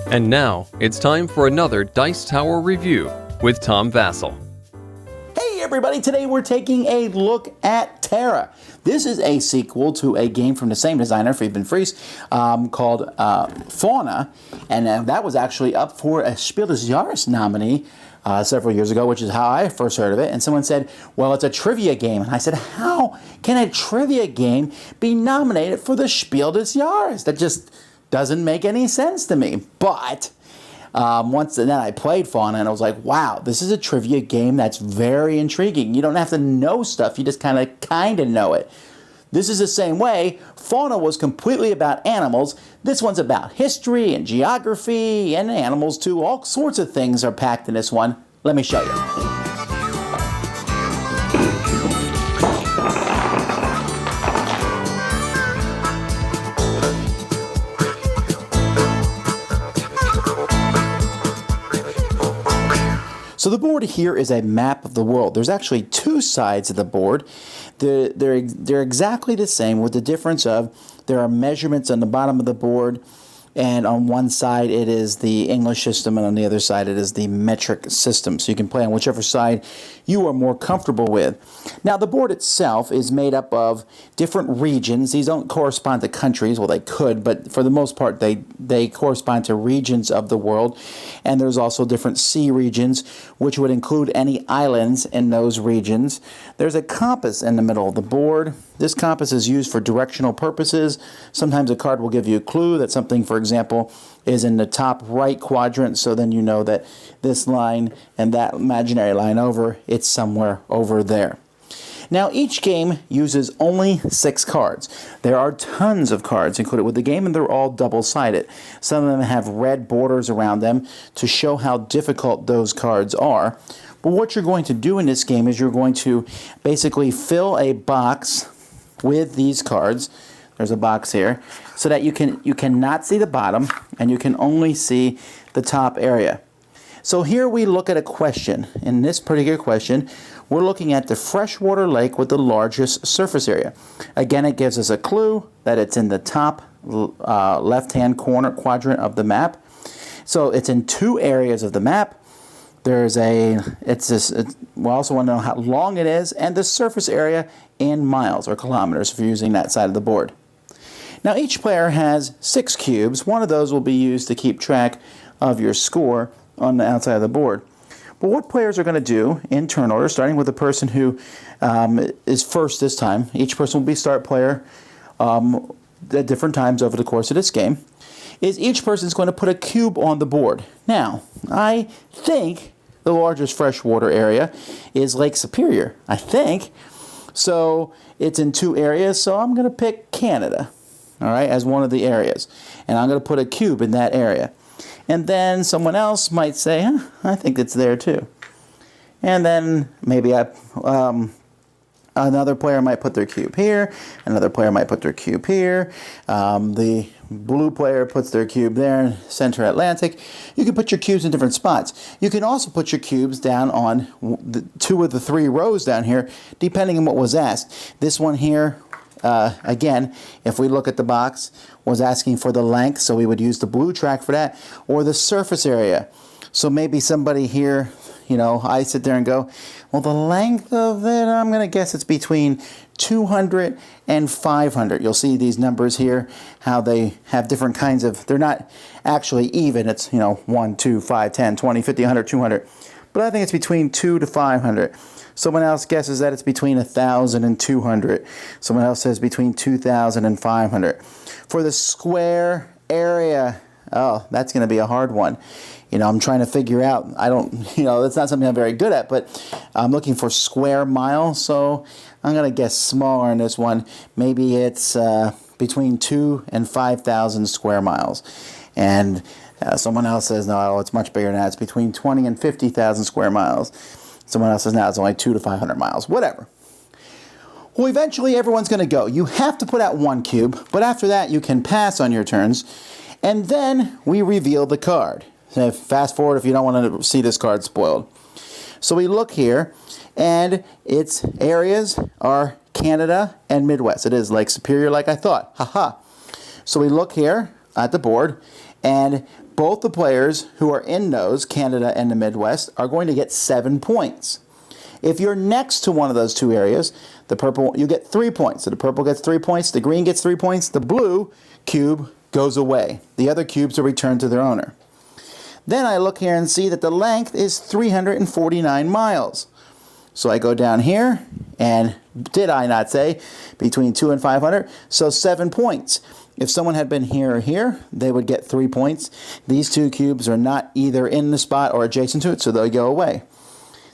And now, it's time for another Dice Tower review with Tom Vasel. Hey everybody, today we're taking a look at Terra. This is a sequel to a game from the same designer, Friedman Fries, called Fauna, and that was actually up for a Spiel des Jahres nominee several years ago, which is how I first heard of it. And someone said, well, it's a trivia game. And I said, how can a trivia game be nominated for the Spiel des Jahres? That just doesn't make any sense to me. But once then I played Fauna and I was like, wow, this is a trivia game that's very intriguing. You don't have to know stuff, you just kind of know it. This is the same way. Fauna was completely about animals. This one's about history and geography and animals too. All sorts of things are packed in this one. Let me show you. So the board here is a map of the world. There's actually two sides of the board. They're exactly the same, with the difference of there are measurements on the bottom of the board, and on one side it is the English system and on the other side it is the metric system. So you can play on whichever side you are more comfortable with. Now the board itself is made up of different regions. These don't correspond to countries. Well, they could, but for the most part they correspond to regions of the world. And there's also different sea regions, which would include any islands in those regions. There's a compass in the middle of the board. This compass is used for directional purposes. Sometimes a card will give you a clue that something, for example, is in the top right quadrant, so then you know that this line and that imaginary line over, it's somewhere over there. Now, each game uses only 6 cards. There are tons of cards included with the game, and they're all double-sided. Some of them have red borders around them to show how difficult those cards are. But what you're going to do in this game is you're going to basically fill a box with these cards. There's a box here, so that you cannot see the bottom and you can only see the top area. So here we look at a question. In this particular question, we're looking at the freshwater lake with the largest surface area. Again, it gives us a clue that it's in the top left-hand corner quadrant of the map. So it's in 2 areas of the map. We also want to know how long it is and the surface area in miles or kilometers if you're using that side of the board. Now each player has 6 cubes. One of those will be used to keep track of your score on the outside of the board. But what players are going to do in turn order, starting with the person who is first this time. Each person will be start player at different times over the course of this game. Is each person is going to put a cube on the board. Now, I think the largest freshwater area is Lake Superior. I think. So it's in 2 areas, so I'm going to pick Canada, all right, as one of the areas. And I'm going to put a cube in that area. And then someone else might say, I think it's there too. And then maybe another player might put their cube here. Another player might put their cube here. The blue player puts their cube there, center Atlantic. You can put your cubes in different spots. You can also put your cubes down on 2 of the 3 rows down here, depending on what was asked. This one here, again, if we look at the box, was asking for the length, so we would use the blue track for that, or the surface area. So maybe somebody here, I sit there and go, well, the length of it, I'm going to guess it's between 200 and 500. You'll see these numbers here, how they have different kinds of, they're not actually even. It's, 1, 2, 5, 10, 20, 50, 100, 200. But I think it's between 2 to 500. Someone else guesses that it's between 1,000 and 200. Someone else says between 2,000 and 500. For the square area, oh, that's going to be a hard one. I'm trying to figure out, that's not something I'm very good at, but I'm looking for square miles, so I'm going to guess smaller in this one. Maybe it's between 2 and 5,000 square miles. And someone else says, no, it's much bigger than that. It's between 20 and 50,000 square miles. Someone else says, no, it's only 2 to 500 miles. Whatever. Well, eventually everyone's going to go. You have to put out 1 cube, but after that you can pass on your turns, and then we reveal the card. So fast forward if you don't want to see this card spoiled. So we look here, and its areas are Canada and Midwest. It is Lake Superior like I thought. Haha. So we look here at the board, and both the players who are in those, Canada and the Midwest, are going to get 7 points. If you're next to one of those two areas, the purple, you get 3 points. So the purple gets 3 points, the green gets 3 points, the blue cube goes away. The other cubes are returned to their owner. Then I look here and see that the length is 349 miles. So I go down here, and did I not say between 2 and 500? So 7 points. If someone had been here or here, they would get 3 points. These two cubes are not either in the spot or adjacent to it, so they go away.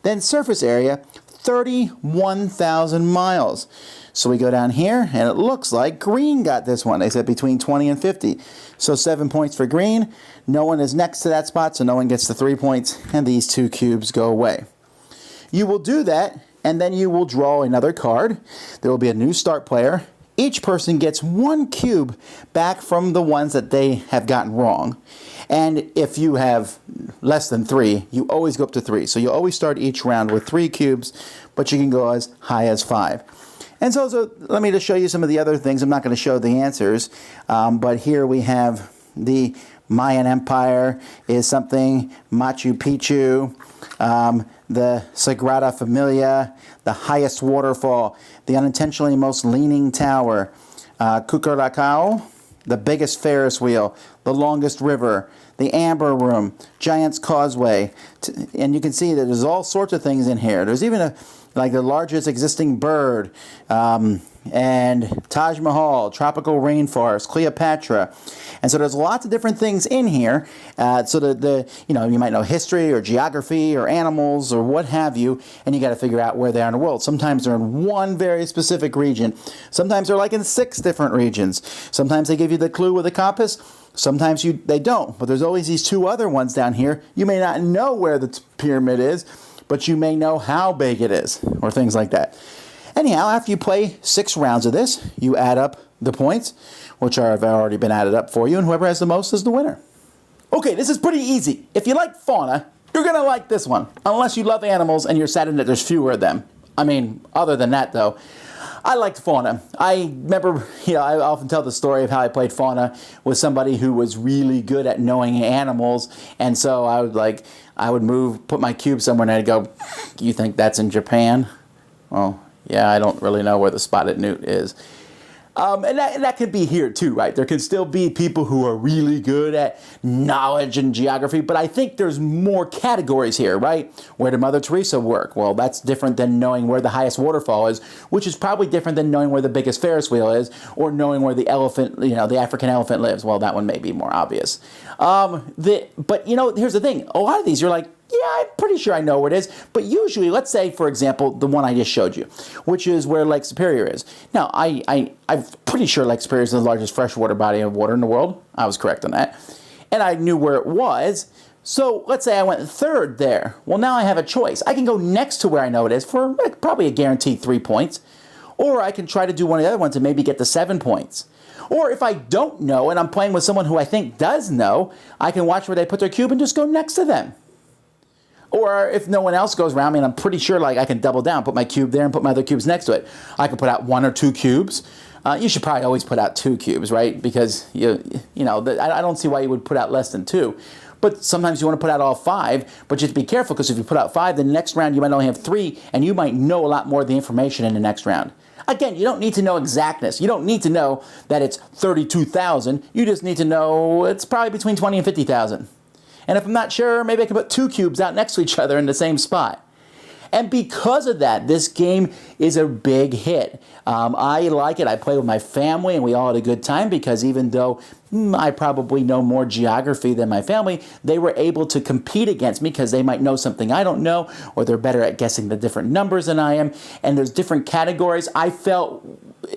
Then surface area, 31,000 miles. So we go down here, and it looks like green got this one. They said between 20 and 50. So 7 points for green. No one is next to that spot, so no one gets the 3 points, and these two cubes go away. You will do that, and then you will draw another card. There will be a new start player. Each person gets 1 cube back from the ones that they have gotten wrong. And if you have less than 3, you always go up to 3. So you always start each round with 3 cubes, but you can go as high as 5. And so let me just show you some of the other things. I'm not going to show the answers, but here we have the Mayan Empire is something, Machu Picchu, the Sagrada Familia, the highest waterfall, the unintentionally most leaning tower, Cuculcao, the biggest Ferris wheel, the longest river, the Amber Room, Giant's Causeway, and you can see that there's all sorts of things in here. There's even like the largest existing bird, and Taj Mahal, tropical rainforest, Cleopatra, and so there's lots of different things in here. So you might know history or geography or animals or what have you, and you got to figure out where they are in the world. Sometimes they're in one very specific region. Sometimes they're like in 6 different regions. Sometimes they give you the clue with a compass. Sometimes they don't. But there's always these 2 other ones down here. You may not know where the pyramid is, but you may know how big it is, or things like that. Anyhow, after you play 6 rounds of this, you add up the points, which have already been added up for you, and whoever has the most is the winner. Okay, this is pretty easy. If you like fauna, you're going to like this one, unless you love animals and you're saddened that there's fewer of them. I mean, other than that, though, I liked fauna. I remember, I often tell the story of how I played fauna with somebody who was really good at knowing animals, and so I would put my cube somewhere, and I'd go, "You think that's in Japan?" Well, yeah, I don't really know where the spotted newt is. And that could be here too, right? There can still be people who are really good at knowledge and geography, but I think there's more categories here, right? Where did Mother Teresa work? Well, that's different than knowing where the highest waterfall is, which is probably different than knowing where the biggest Ferris wheel is, or knowing where the elephant, the African elephant lives. Well, that one may be more obvious. But here's the thing. A lot of these, you're like, yeah, I'm pretty sure I know where it is. But usually, let's say, for example, the one I just showed you, which is where Lake Superior is. Now, I'm pretty sure Lake Superior is the largest freshwater body of water in the world. I was correct on that. And I knew where it was. So let's say I went 3rd there. Well, now I have a choice. I can go next to where I know it is for probably a guaranteed 3 points. Or I can try to do one of the other ones and maybe get the 7 points. Or if I don't know and I'm playing with someone who I think does know, I can watch where they put their cube and just go next to them. Or if no one else goes around me and I'm pretty sure I can double down, put my cube there and put my other cubes next to it. I can put out 1 or 2 cubes. You should probably always put out 2 cubes, right? Because, I don't see why you would put out less than 2. But sometimes you want to put out all 5, but just be careful, because if you put out 5, then the next round you might only have 3, and you might know a lot more of the information in the next round. Again, you don't need to know exactness. You don't need to know that it's 32,000. You just need to know it's probably between 20 and 50,000. And if I'm not sure, maybe I can put 2 cubes out next to each other in the same spot. And because of that, this game is a big hit. I like it. I play with my family, and we all had a good time, because even though I probably know more geography than my family, they were able to compete against me because they might know something I don't know, or they're better at guessing the different numbers than I am. And there's different categories. I felt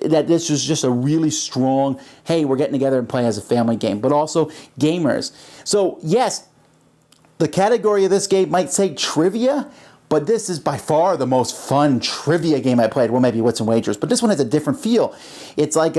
that this was just a really strong, hey, we're getting together and playing as a family game, but also gamers. So yes, the category of this game might say trivia, but this is by far the most fun trivia game I played. Well, maybe Wits and Wagers, but this one has a different feel. It's like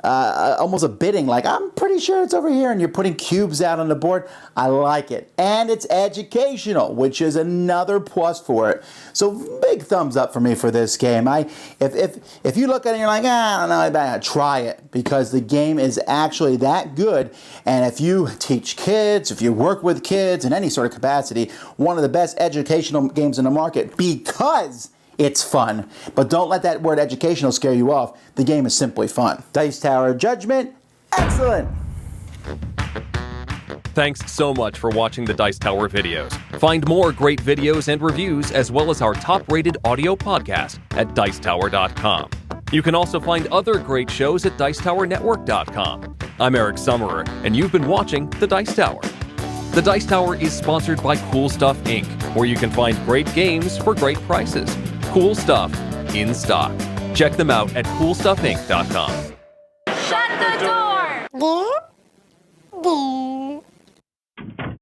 almost a bidding, like I'm pretty sure it's over here, and you're putting cubes out on the board. I like it. And it's educational, which is another plus for it. So big thumbs up for me for this game. If you look at it and you're like, I don't know about it, try it, because the game is actually that good. And if you teach kids, if you work with kids in any sort of capacity, one of the best educational games in the market, because it's fun. But don't let that word educational scare you off. The game is simply fun. Dice Tower Judgment, excellent. Thanks so much for watching the Dice Tower videos. Find more great videos and reviews, as well as our top-rated audio podcast at Dicetower.com. You can also find other great shows at Dicetowernetwork.com. I'm Eric Summerer, and you've been watching The Dice Tower. The Dice Tower is sponsored by Cool Stuff Inc., where you can find great games for great prices. Cool stuff in stock. Check them out at CoolStuffInc.com. Shut the door!